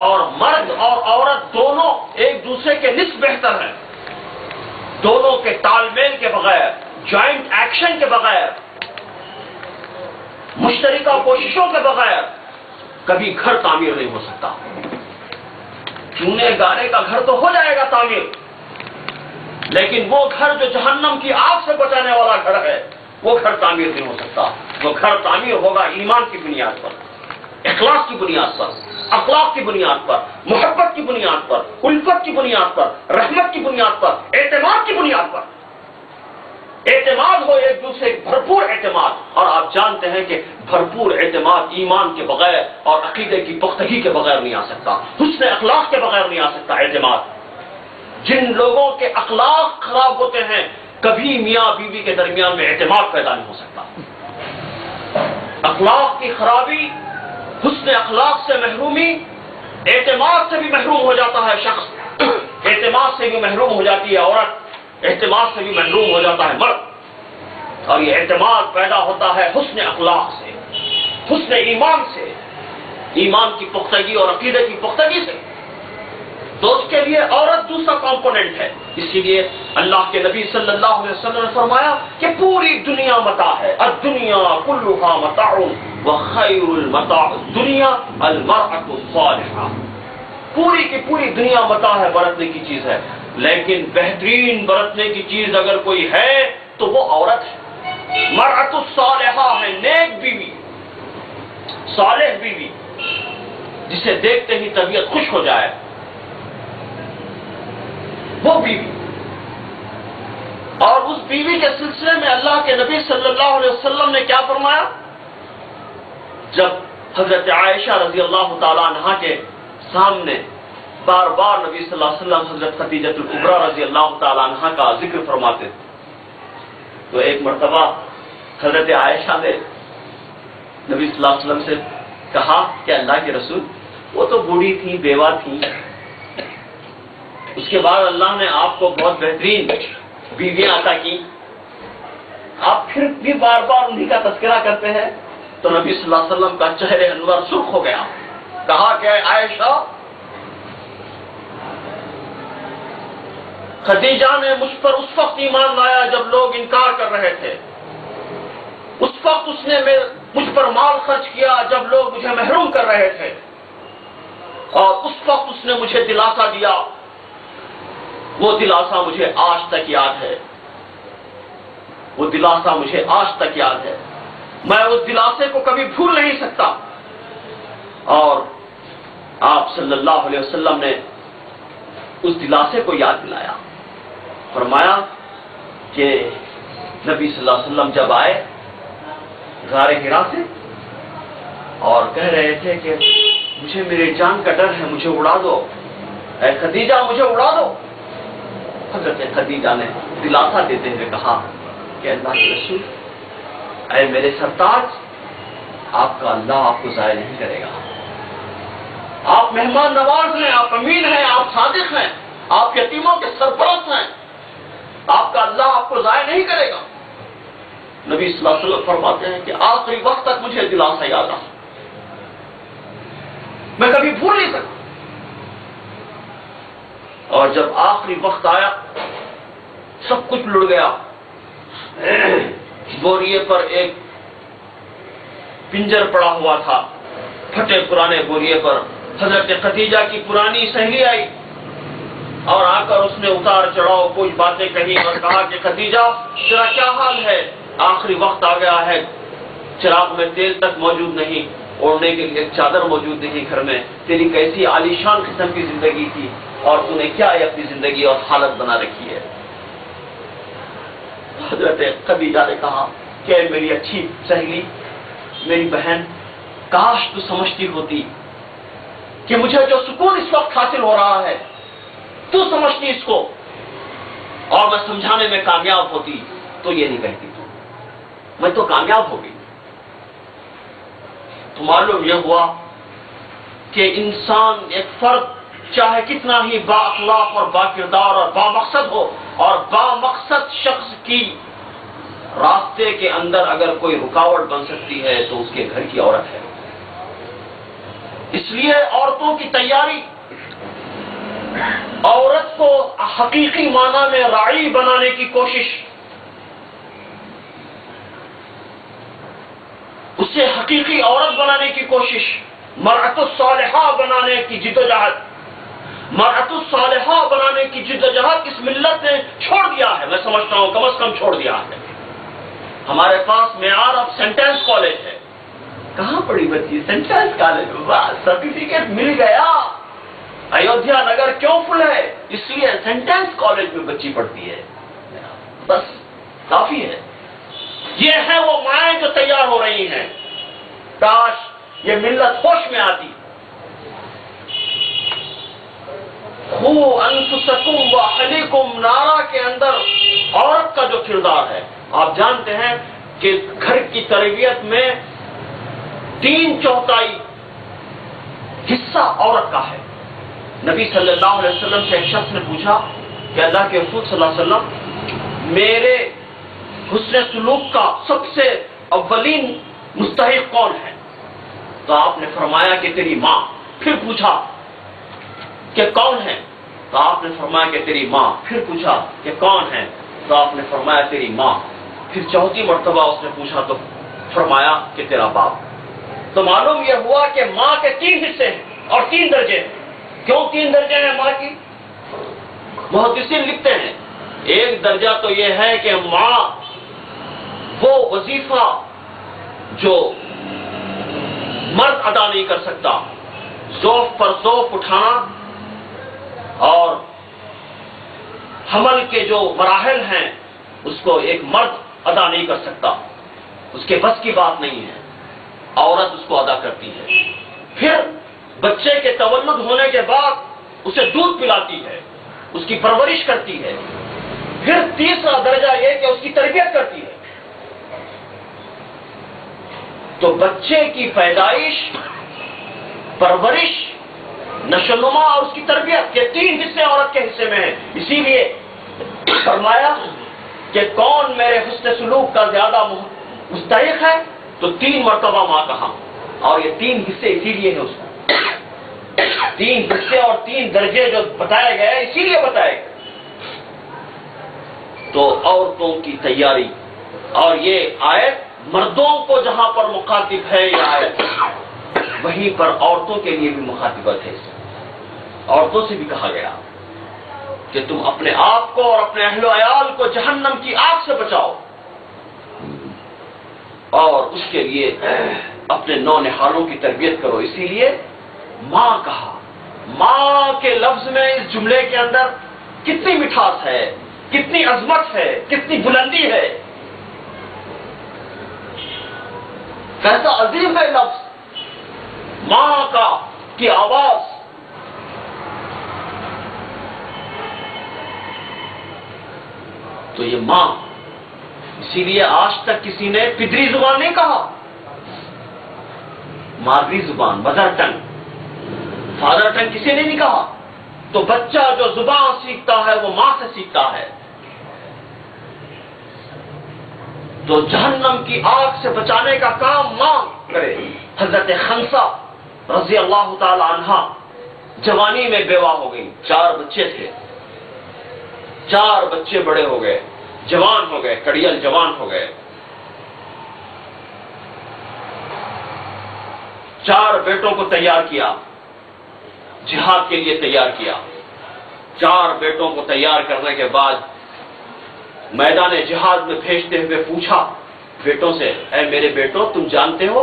اور مرد اور عورت دونوں ایک دوسرے کے نصف بہتر ہیں. دونوں کے تال میل کے بغیر، جوائنٹ ایکشن کے بغیر، مشترکہ کوششوں کے بغیر کبھی گھر تعمیر نہیں ہو سکتا. چونے گارے کا گھر تو ہو جائے گا تعمیر، لیکن وہ گھر جو جہنم کی آگ سے بچانے والا گھر ہے، وہ گھر تعمیر نہیں ہو سکتا. وہ گھر تعمیر ہوگا ایمان کی بنیاد پر، اخلاص کی بنیاد پر، اخلاق کی بنیاد پر، محبت کی بنیاد پر، الفت کی بنیاد پر، رحمت کی بنیاد پر، اعتماد کی بنیاد پر. اعتماد ہو ایک دوسرے، بھرپور اعتماد. اور آپ جانتے ہیں کہ بھرپور اعتماد ایمان کے بغیر اور عقیدے کی پختگی کے بغیر نہیں آ سکتا، حسن اخلاق کے بغیر نہیں آ سکتا اعتماد. جن لوگوں کے اخلاق خراب ہوتے ہیں، کبھی میاں بیوی کے درمیان میں اعتماد پیدا نہیں ہو سکتا. اخلاق کی خرابی، حسن اخلاق سے محرومی، اعتماد سے بھی محروم ہو جاتا ہے شخص، اعتماد سے بھی محروم ہو جاتی ہے عورت، اعتماد سے بھی محروم ہو جاتا ہے مرد. اور یہ اعتماد پیدا ہوتا ہے حسن اخلاق سے، حسن ایمان سے، ایمان کی پختگی اور عقیدے کی پختگی سے. تو اس کے لیے عورت دوسرا کمپوننٹ ہے. اسی لیے اللہ کے نبی صلی اللہ علیہ وسلم نے فرمایا کہ پوری دنیا متاع ہے. الدنیا کلھا متاع وخیر المتاع الدنیا المرأة الصالحہ. پوری کی پوری دنیا متاع ہے، برتنے کی چیز ہے، لیکن بہترین برتنے کی چیز اگر کوئی ہے تو وہ عورت ہے. مرأة الصالحہ ہے، نیک بیوی، صالح بیوی، جسے دیکھتے ہی طبیعت خوش ہو جائے، وہ بیوی. اور اس بیوی کے سلسلے میں اللہ کے نبی صلی اللہ علیہ وسلم نے کیا فرمایا؟ جب حضرت عائشہ رضی اللہ تعالی عنہا کے سامنے بار بار نبی صلی اللہ علیہ وسلم حضرت خدیجہ الکبریٰ رضی اللہ تعالی عنہا کا ذکر فرماتے تھے، تو ایک مرتبہ حضرت عائشہ نے نبی صلی اللہ علیہ وسلم سے کہا کہ اللہ کے رسول، وہ تو بوڑھی تھی، بیوہ تھی، اس کے بعد اللہ نے آپ کو بہت بہترین بیویاں عطا کی، آپ پھر بھی بار بار انہی کا تذکرہ کرتے ہیں. تو نبی صلی اللہ علیہ وسلم کا چہرے انور سرخ ہو گیا. کہا کہ عائشہ، خدیجہ نے مجھ پر اس وقت ایمان لایا جب لوگ انکار کر رہے تھے. اس وقت اس نے مجھ پر مال خرچ کیا جب لوگ مجھے محروم کر رہے تھے، اور اس وقت اس نے مجھے دلاسا دیا. وہ دلاسا مجھے آج تک یاد ہے، وہ دلاسا مجھے آج تک یاد ہے. میں اس دلاسے کو کبھی بھول نہیں سکتا. اور آپ صلی اللہ علیہ وسلم نے اس دلاسے کو یاد دلایا. فرمایا کہ نبی صلی اللہ علیہ وسلم جب آئے غار حرا سے اور کہہ رہے تھے کہ مجھے میرے جان کا ڈر ہے، مجھے اڑا دو، اے خدیجہ مجھے اڑا دو. حضرت خدیجہ نے دلاسا دیتے ہوئے کہا کہ اللہ کے رسول، اے میرے سرتاج، آپ کا اللہ آپ کو ضائع نہیں کرے گا. آپ مہمان نواز ہیں، آپ امین ہیں، آپ صادق ہیں، آپ یتیموں کے سرپرست ہیں، آپ کا اللہ آپ کو ضائع نہیں کرے گا. نبی صلی اللہ علیہ وسلم فرماتے ہیں کہ آخری وقت تک مجھے دلاسا یاد رہا، میں کبھی بھول نہیں سکتا. اور جب آخری وقت آیا، سب کچھ لڑ گیا. بوریے پر ایک پنجر پڑا ہوا تھا، پھٹے پرانے بوریے پر حضرت خدیجہ کی پرانی سہیلی آئی اور آ کر اس نے اتار چڑھاؤ کچھ باتیں کہی اور کہا کہ خدیجہ تیرا کیا حال ہے؟ آخری وقت آ گیا ہے، چراغ میں تیل تک موجود نہیں، اوڑھنے کے لیے چادر موجود نہیں گھر میں، تیری کیسی عالیشان قسم کی زندگی تھی اور تو نے کیا اپنی زندگی اور حالت بنا رکھی ہے. حضرت خدیجہ نے کہا کہ میری اچھی سہیلی، میری بہن، کاش تو سمجھتی ہوتی کہ مجھے جو سکون اس وقت حاصل ہو رہا ہے تو سمجھتی اس کو، اور میں سمجھانے میں کامیاب ہوتی تو یہ نہیں کہتی. تو میں تو کامیاب ہو گئی. تو معلوم یہ ہوا کہ انسان، ایک فرد، چاہے کتنا ہی با اخلاق اور با کردار اور با مقصد ہو، اور با مقصد شخص کی راستے کے اندر اگر کوئی رکاوٹ بن سکتی ہے تو اس کے گھر کی عورت ہے. اس لیے عورتوں کی تیاری عورت کو حقیقی معنی میں راعی بنانے کی کوشش، اسے حقیقی عورت بنانے کی کوشش، مرأۃ الصالحہ بنانے کی جدوجہد، مرأۃ الصالحہ بنانے کی جدوجہد اس ملت نے چھوڑ دیا ہے. میں سمجھتا ہوں کم از کم چھوڑ دیا ہے. ہمارے پاس معیار آف سینٹنس کالج ہے. کہاں پڑھی بچی؟ Sentence college. واہ، سرٹیفکیٹ مل گیا. ایودھیا نگر کیوں فل ہے؟ اس لیے سینٹنس کالج میں بچی پڑھتی ہے. بس کافی ہے. یہ ہے وہ مائیں جو تیار ہو رہی ہیں. کاش یہ ملت ہوش میں آتی. خو انفسکم واہلیکم نعرہ کے اندر عورت کا جو کردار ہے، آپ جانتے ہیں کہ گھر کی تربیت میں 3/4 حصہ عورت کا ہے. نبی صلی اللہ علیہ وسلم سے ایک شخص نے پوچھا کہ اللہ کے رسول صلی اللہ علیہ وسلم، میرے حسن سلوک کا سب سے اولین مستحق کون ہے؟ تو آپ نے فرمایا کہ تیری ماں. پھر پوچھا کہ کون ہے؟ تو آپ نے فرمایا کہ تیری ماں. پھر پوچھا کہ کون ہے؟ تو آپ نے فرمایا تیری ماں. پھر 4تھی مرتبہ اس نے پوچھا تو فرمایا کہ تیرا باپ. تو معلوم یہ ہوا کہ ماں کے 3 حصے ہیں اور 3 درجے ہیں. کیوں 3 درجے ہیں ماں کی؟ محدثین لکھتے ہیں ایک درجہ تو یہ ہے کہ ماں وہ وظیفہ جو مرد ادا نہیں کر سکتا، ذوف پر ذوف اٹھانا اور حمل کے جو مراحل ہیں اس کو ایک مرد ادا نہیں کر سکتا، اس کے بس کی بات نہیں ہے. عورت اس کو ادا کرتی ہے. پھر بچے کے تولد ہونے کے بعد اسے دودھ پلاتی ہے، اس کی پرورش کرتی ہے. پھر تیسرا درجہ یہ کہ اس کی تربیت کرتی ہے. تو بچے کی پیدائش، پرورش، نشوونما اور اس کی تربیت، یہ 3 حصے عورت کے حصے میں ہیں. اسی لیے فرمایا کہ کون میرے حسن سلوک کا زیادہ مستحق ہے، تو 3 مرتبہ ماں کہا. اور یہ 3 حصے اسی لیے ہیں، اس کو 3 حصے اور 3 درجے جو بتائے گئے اسی لیے بتائے گئے. تو عورتوں کی تیاری، اور یہ آیت مردوں کو جہاں پر مخاطب ہے یہ آیت، وہیں پر عورتوں کے لیے بھی مخاطبت ہے. عورتوں سے بھی کہا گیا کہ تم اپنے آپ کو اور اپنے اہل و عیال کو جہنم کی آگ سے بچاؤ، اور اس کے لیے اپنے نونہالوں کی تربیت کرو. اسی لیے ماں کہا. ماں کے لفظ میں اس جملے کے اندر کتنی مٹھاس ہے، کتنی عظمت ہے، کتنی بلندی ہے. کیسا عظیم ہے لفظ ماں کا کی آواز. تو یہ ماں، اسی لیے آج تک کسی نے پدری زبان نہیں کہا، مادری زبان، مدر ٹنگ. فادر ٹنگ کسی نے نہیں کہا. تو بچہ جو زبان سیکھتا ہے وہ ماں سے سیکھتا ہے. تو جہنم کی آگ سے بچانے کا کام ماں کرے. حضرت خنسا رضی اللہ تعالی عنہا جوانی میں بیوہ ہو گئی. 4 بچے تھے، 4 بچے بڑے ہو گئے، جوان ہو گئے، کڑیل جوان ہو گئے. 4 بیٹوں کو تیار کیا، جہاد کے لیے تیار کیا. 4 بیٹوں کو تیار کرنے کے بعد میدان جہاد میں بھیجتے ہوئے پوچھا بیٹوں سے، اے میرے بیٹوں، تم جانتے ہو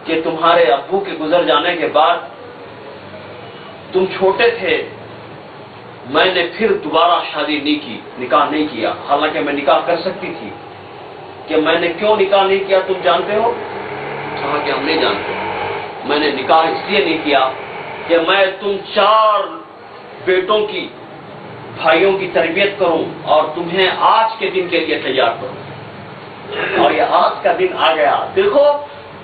کہ تمہارے ابو کے گزر جانے کے بعد تم چھوٹے تھے، میں نے پھر دوبارہ شادی نہیں کی، نکاح نہیں کیا، حالانکہ میں نکاح کر سکتی تھی. کہ میں نے کیوں نکاح نہیں کیا تم جانتے ہو؟ کہا کہ ہم نہیں جانتے. میں نے نکاح اس لیے نہیں کیا کہ میں تم 4 بیٹوں کی، بھائیوں کی تربیت کروں اور تمہیں آج کے دن کے لیے تیار کروں. اور یہ آج کا دن آ گیا. دیکھو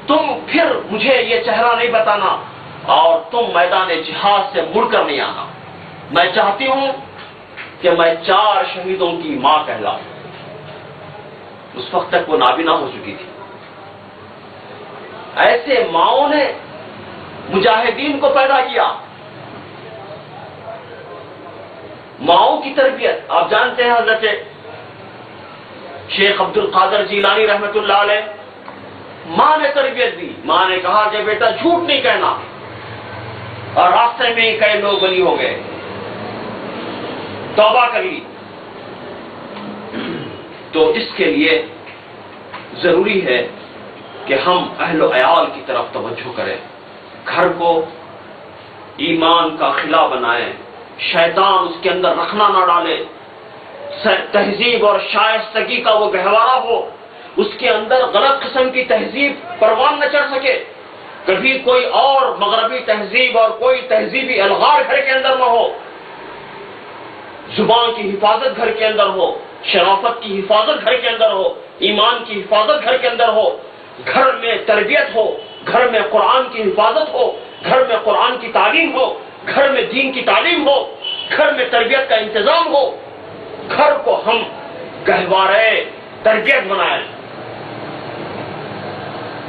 تم پھر مجھے یہ چہرہ نہیں بتانا اور تم میدان جہاد سے مڑ کر نہیں آنا. میں چاہتی ہوں کہ میں 4 شہیدوں کی ماں کہلاؤں. اس وقت تک وہ نابینا ہو چکی تھی. ایسے ماؤں نے مجاہدین کو پیدا کیا. ماؤں کی تربیت آپ جانتے ہیں، حضرت شیخ عبد القادر جیلانی رحمت اللہ علیہ، ماں نے تربیت دی. ماں نے کہا کہ بیٹا جھوٹ نہیں کہنا، اور راستے میں کئی لوگ بلی ہو گئے، توبہ کر لی. تو اس کے لیے ضروری ہے کہ ہم اہل و عیال کی طرف توجہ کریں، گھر کو ایمان کا خلا بنائیں، شیطان اس کے اندر رکھنا نہ ڈالے، تہذیب اور شائستگی کا وہ گہوارہ ہو، اس کے اندر غلط قسم کی تہذیب پروان نہ چڑھ سکے. کبھی کوئی اور مغربی تہذیب اور کوئی تہذیبی الغار گھر کے اندر نہ ہو. زبان کی حفاظت گھر کے اندر ہو، شرافت کی حفاظت گھر کے اندر ہو، ایمان کی حفاظت گھر کے اندر ہو، گھر میں تربیت ہو، گھر میں قرآن کی حفاظت ہو، گھر میں قرآن کی تعلیم ہو، گھر میں دین کی تعلیم ہو، گھر میں تربیت کا انتظام ہو. گھر کو ہم گہوارے تربیت بنائیں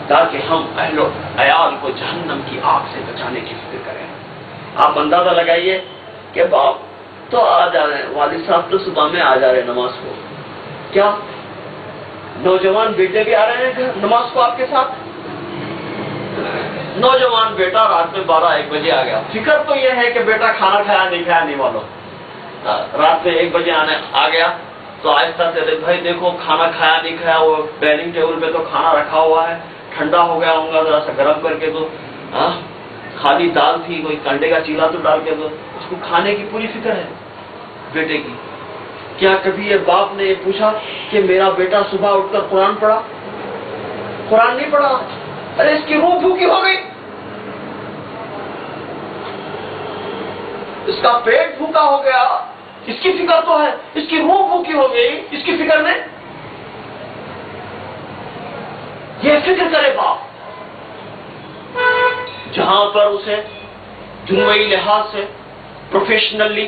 تاکہ ہم اہل و عیال کو جہنم کی آگ سے بچانے کی فکر کریں. آپ اندازہ لگائیے کہ باپ تو آ جا رہے ہیں، والد صاحب تو صبح میں آ جا رہے ہیں نماز کو، کیا نوجوان بیٹے بھی آ رہے ہیں نماز کو آپ کے ساتھ؟ نوجوان بیٹا رات میں 12-1 بجے آ گیا، فکر تو یہ ہے کہ بیٹا کھانا کھایا نہیں کھایا نہیں معلوم، رات میں 1 بجے آ گیا تو آہستہ سے بھائی دیکھو کھانا کھایا نہیں کھایا، وہ ڈائننگ ٹیبل پہ تو کھانا رکھا ہوا ہے، ٹھنڈا ہو گیا ہوں گا، ذرا سا گرم کر کے دو. خالی دال تھی، کوئی کنڈے کا چیلا تو ڈال کے دو. اس کو کھانے کی پوری فکر ہے بیٹے کی. کیا کبھی یہ باپ نے یہ پوچھا کہ میرا بیٹا صبح اٹھ کر قرآن پڑھا؟ قرآن نہیں پڑھا. ارے اس کی روح بھوکی ہو گئی، اس کا پیٹ بھوکا ہو گیا، اس کی فکر تو ہے، اس کی روح بھوکی ہو گئی، اس کی فکر نہیں. یہ فکر کرے باپ. جہاں پر اسے دنیاوی لحاظ سے پروفیشنلی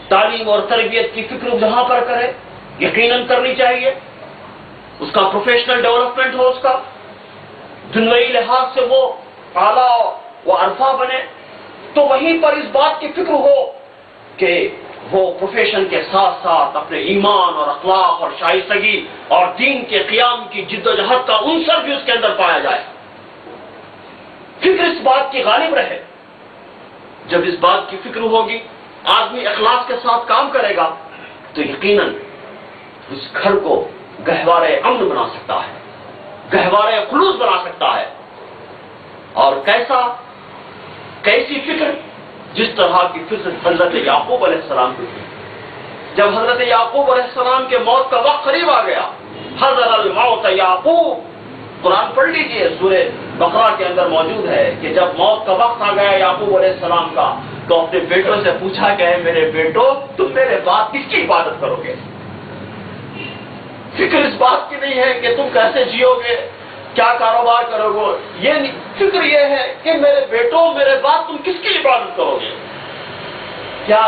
تعلیم اور تربیت کی فکر جہاں پر کرے، یقیناً کرنی چاہیے. اس کا پروفیشنل ڈیولپمنٹ ہو، اس کا دنیاوی لحاظ سے وہ اعلیٰ و عرفہ بنے، تو وہیں پر اس بات کی فکر ہو کہ وہ پروفیشن کے ساتھ ساتھ اپنے ایمان اور اخلاق اور شائستگی اور دین کے قیام کی جد و جہد کا عنصر بھی اس کے اندر پایا جائے. فکر اس بات کی غالب رہے. جب اس بات کی فکر ہوگی، آدمی اخلاص کے ساتھ کام کرے گا تو یقیناً اس گھر کو گہوارے امن بنا سکتا ہے، گہوارے خلوص بنا سکتا ہے. اور کیسی فکر؟ جس طرح کی فکر حضرت یعقوب علیہ السلام کی تھی. جب حضرت یعقوب علیہ السلام کے موت کا وقت قریب آ گیا، حضر الموت یعقوب، قرآن پڑھ لیجئے، سورہ بقرہ کے اندر موجود ہے کہ جب موت کا وقت آ گیا یعقوب علیہ السلام کا، تو اپنے بیٹوں سے پوچھا کہ میرے بیٹو تم میرے بعد کس کی عبادت کرو گے؟ فکر اس بات کی نہیں ہے کہ تم کیسے جیو گے، کیا کاروبار کرو گے، یہ نہیں. فکر یہ ہے کہ میرے بیٹوں میرے بعد تم کس کی عبادت کرو گے. کیا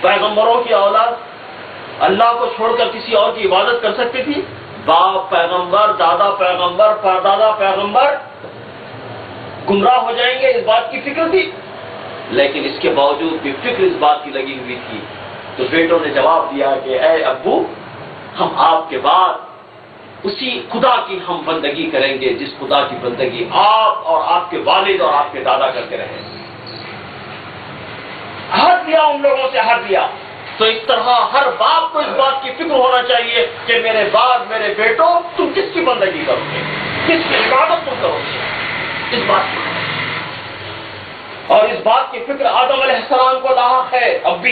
پیغمبروں کی اولاد اللہ کو چھوڑ کر کسی اور کی عبادت کر سکتی تھی؟ باپ پیغمبر، دادا پیغمبر، پردادا پیغمبر گمراہ ہو جائیں گے، اس بات کی فکر تھی. لیکن اس کے باوجود بھی فکر اس بات کی لگی ہوئی تھی. تو بیٹوں نے جواب دیا کہ اے ابو، ہم آپ کے بعد اسی خدا کی ہم بندگی کریں گے جس خدا کی بندگی آپ اور آپ کے والد اور آپ کے دادا کرتے رہے. عہد لیا، ان لوگوں سے عہد لیا. تو اس طرح ہر باپ کو اس بات کی فکر ہونا چاہیے کہ میرے بعد میرے بیٹوں تم کس کی بندگی کرو گے، کس کی عبادت تم کرو گے، اس بات کی. اور اس بات کی فکر آدم علیہ السلام کو لاحق ہے اب بھی.